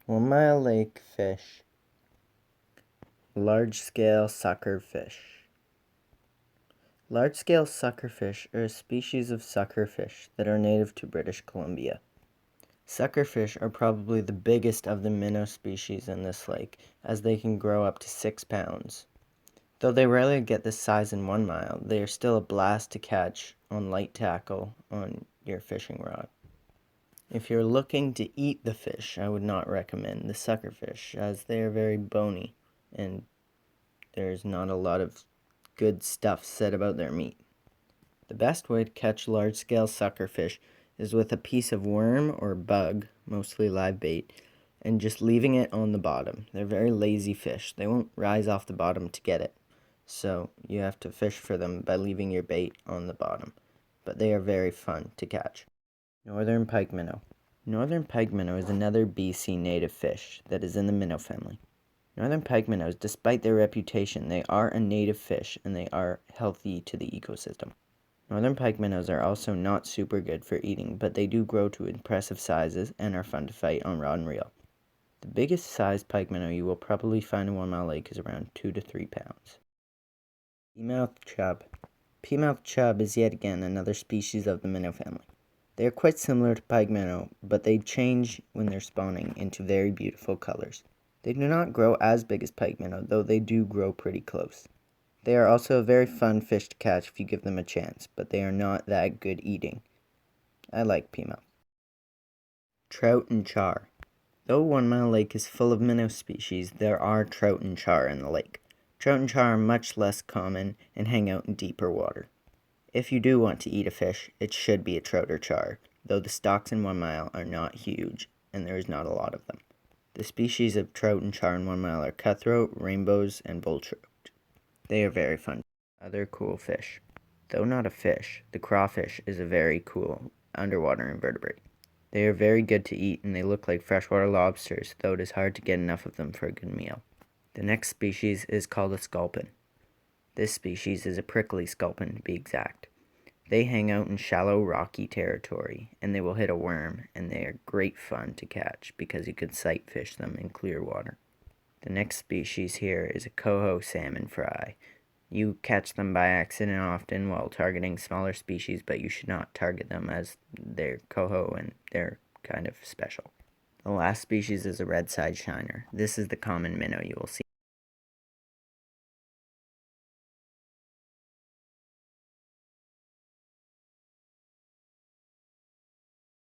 1 Mile Lake fish. Large-scale suckerfish. Large-scale suckerfish are a species of suckerfish that are native to British Columbia. Suckerfish are probably the biggest of the minnow species in this lake, as they can grow up to 6 pounds. Though they rarely get this size in 1 mile, they are still a blast to catch on light tackle on your fishing rod. If you're looking to eat the fish, I would not recommend the suckerfish, as they are very bony and there's not a lot of good stuff said about their meat. The best way to catch large-scale suckerfish is with a piece of worm or bug, mostly live bait, and just leaving it on the bottom. They're very lazy fish. They won't rise off the bottom to get it, so you have to fish for them by leaving your bait on the bottom. But they are very fun to catch. Northern pike minnow. Northern pike minnow is another BC native fish that is in the minnow family. Northern pike minnows, despite their reputation, they are a native fish and they are healthy to the ecosystem. Northern pike minnows are also not super good for eating, but they do grow to impressive sizes and are fun to fight on rod and reel. The biggest size pike minnow you will probably find in 1 Mile Lake is around 2 to 3 pounds. Peamouth chub. Peamouth chub is yet again another species of the minnow family. They are quite similar to pike minnow, but they change when they're spawning into very beautiful colors. They do not grow as big as pike minnow, though they do grow pretty close. They are also a very fun fish to catch if you give them a chance, but they are not that good eating. I like peamouth. Trout and char. Though 1 Mile Lake is full of minnow species, there are trout and char in the lake. Trout and char are much less common and hang out in deeper water. If you do want to eat a fish, it should be a trout or char, though the stocks in 1 Mile are not huge and there is not a lot of them. The species of trout and char in 1 Mile are cutthroat, rainbows, and bull trout. They are very fun. Other cool fish. Though not a fish, the crawfish is a very cool underwater invertebrate. They are very good to eat and they look like freshwater lobsters, though it is hard to get enough of them for a good meal. The next species is called a sculpin. This species is a prickly sculpin to be exact. They hang out in shallow, rocky territory, and they will hit a worm, and they are great fun to catch because you can sight fish them in clear water. The next species here is a coho salmon fry. You catch them by accident often while targeting smaller species, but you should not target them as they're coho and they're kind of special. The last species is a red side shiner. This is the common minnow you will see.